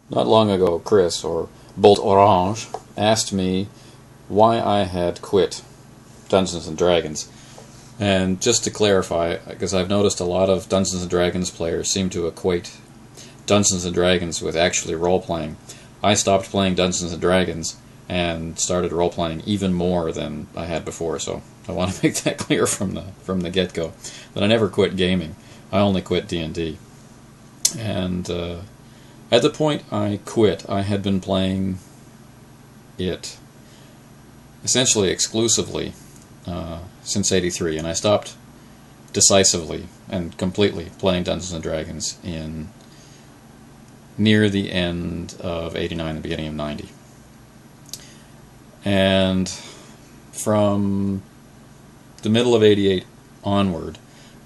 Not long ago, Chris, or Bolt Orange, asked me why I had quit Dungeons & Dragons. And just to clarify, because I've noticed a lot of Dungeons & Dragons players seem to equate Dungeons & Dragons with actually role-playing. I stopped playing Dungeons & Dragons and started role-playing even more than I had before, so I want to make that clear from the get-go, that I never quit gaming. I only quit D&D. And at the point I quit, I had been playing it essentially exclusively since '83, and I stopped decisively and completely playing Dungeons & Dragons in near the end of '89 and beginning of '90. And from the middle of '88 onward,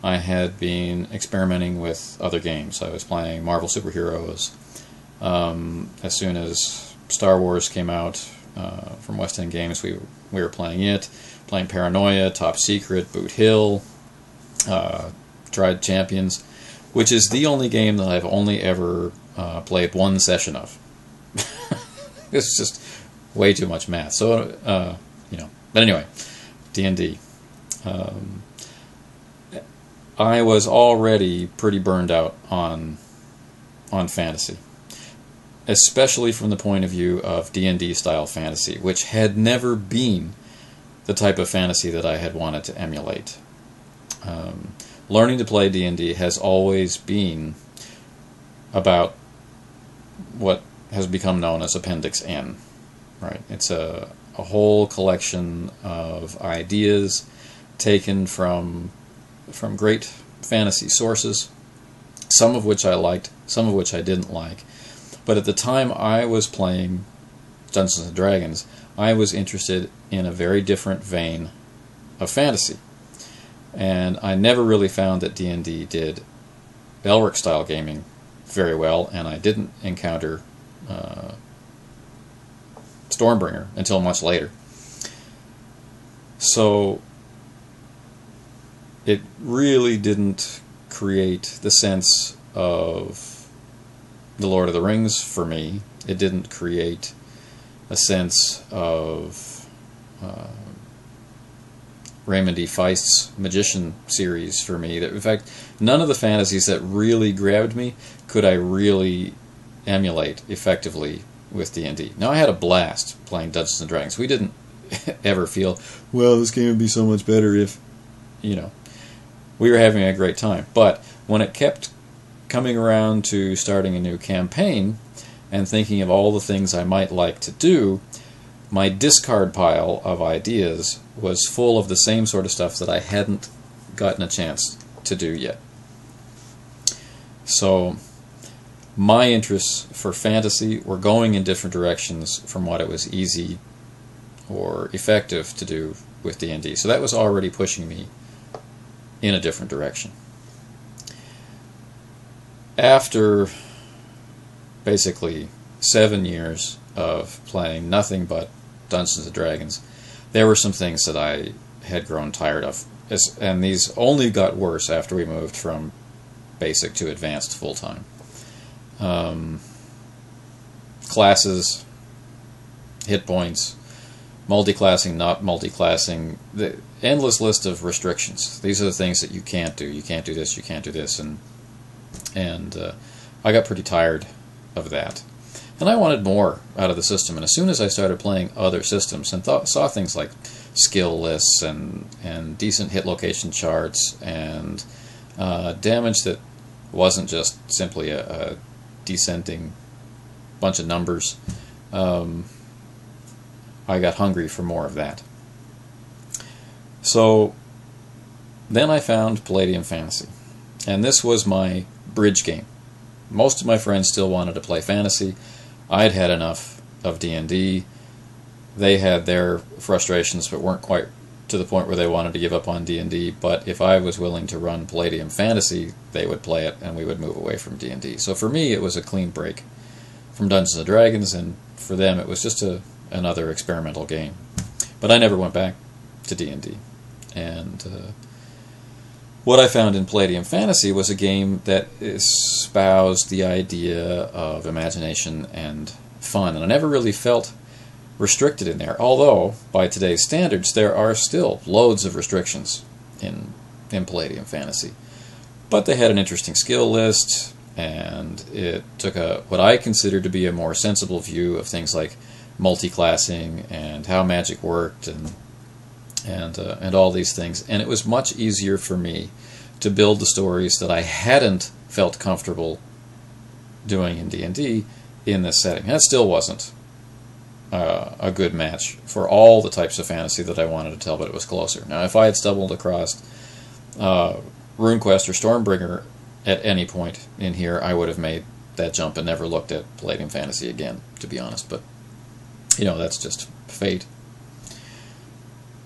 I had been experimenting with other games. I was playing Marvel Superheroes. As soon as Star Wars came out from West End Games, we were playing it. Playing Paranoia, Top Secret, Boot Hill, tried Champions, which is the only game that I've only ever played one session of. It's just way too much math. So, But anyway, D&D. I was already pretty burned out on fantasy, especially from the point of view of D&D style fantasy, which had never been the type of fantasy that I had wanted to emulate. Learning to play D&D has always been about what has become known as Appendix N. Right? It's a whole collection of ideas taken from great fantasy sources, some of which I liked, some of which I didn't like. But at the time I was playing Dungeons & Dragons, I was interested in a very different vein of fantasy. And I never really found that D&D did Elric-style gaming very well, and I didn't encounter Stormbringer until much later. So it really didn't create the sense of The Lord of the Rings for me. It didn't create a sense of Raymond E. Feist's Magician series for me. That, in fact, none of the fantasies that really grabbed me could I really emulate effectively with D&D. Now, I had a blast playing Dungeons & Dragons. We didn't ever feel, well, this game would be so much better if, we were having a great time. But when it kept coming around to starting a new campaign and thinking of all the things I might like to do, my discard pile of ideas was full of the same sort of stuff that I hadn't gotten a chance to do yet. So my interests for fantasy were going in different directions from what it was easy or effective to do with D&D. So that was already pushing me in a different direction. After basically 7 years of playing nothing but Dungeons & Dragons, there were some things that I had grown tired of. And these only got worse after we moved from basic to advanced full-time. Classes, hit points, multi-classing, not multi-classing, the endless list of restrictions. These are the things that you can't do. You can't do this, you can't do this. And I got pretty tired of that. And I wanted more out of the system. And as soon as I started playing other systems and saw things like skill lists and decent hit location charts and damage that wasn't just simply a descending bunch of numbers, I got hungry for more of that. So then I found Palladium Fantasy. And this was my bridge game. Most of my friends still wanted to play fantasy. I'd had enough of D&D. They had their frustrations, but weren't quite to the point where they wanted to give up on D&D. But if I was willing to run Palladium Fantasy, they would play it, and we would move away from D&D. So for me, it was a clean break from Dungeons & Dragons, and for them, it was just another experimental game. But I never went back to D&D. And what I found in Palladium Fantasy was a game that espoused the idea of imagination and fun, and I never really felt restricted in there, although by today's standards there are still loads of restrictions in Palladium Fantasy. But they had an interesting skill list, and it took what I considered to be a more sensible view of things like multi-classing and how magic worked and all these things. And it was much easier for me to build the stories that I hadn't felt comfortable doing in D&D in this setting. And it still wasn't a good match for all the types of fantasy that I wanted to tell, but it was closer. Now, if I had stumbled across RuneQuest or Stormbringer at any point in here, I would have made that jump and never looked at Palladium Fantasy again, to be honest. But, you know, that's just fate.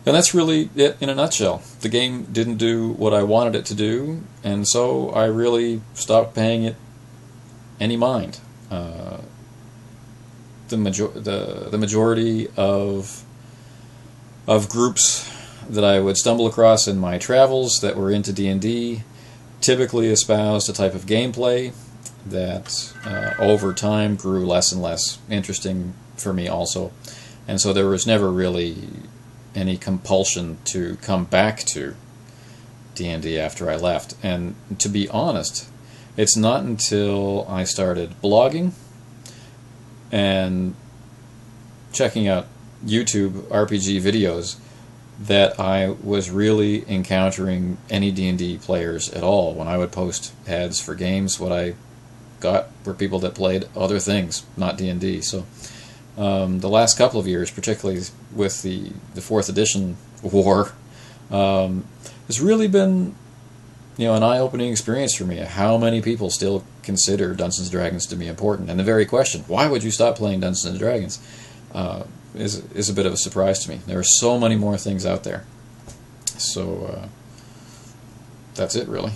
And that's really it in a nutshell. The game didn't do what I wanted it to do, and so I really stopped paying it any mind. The majority of groups that I would stumble across in my travels that were into D&D typically espoused a type of gameplay that over time grew less and less interesting for me also. And so there was never really any compulsion to come back to D&D after I left. And to be honest, it's not until I started blogging and checking out YouTube RPG videos that I was really encountering any D&D players at all. When I would post ads for games, what I got were people that played other things, not D&D. So the last couple of years, particularly with the 4th edition war, has really been, you know, an eye-opening experience for me. How many people still consider Dungeons & Dragons to be important? And the very question, why would you stop playing Dungeons & Dragons, is a bit of a surprise to me. There are so many more things out there. So that's it, really.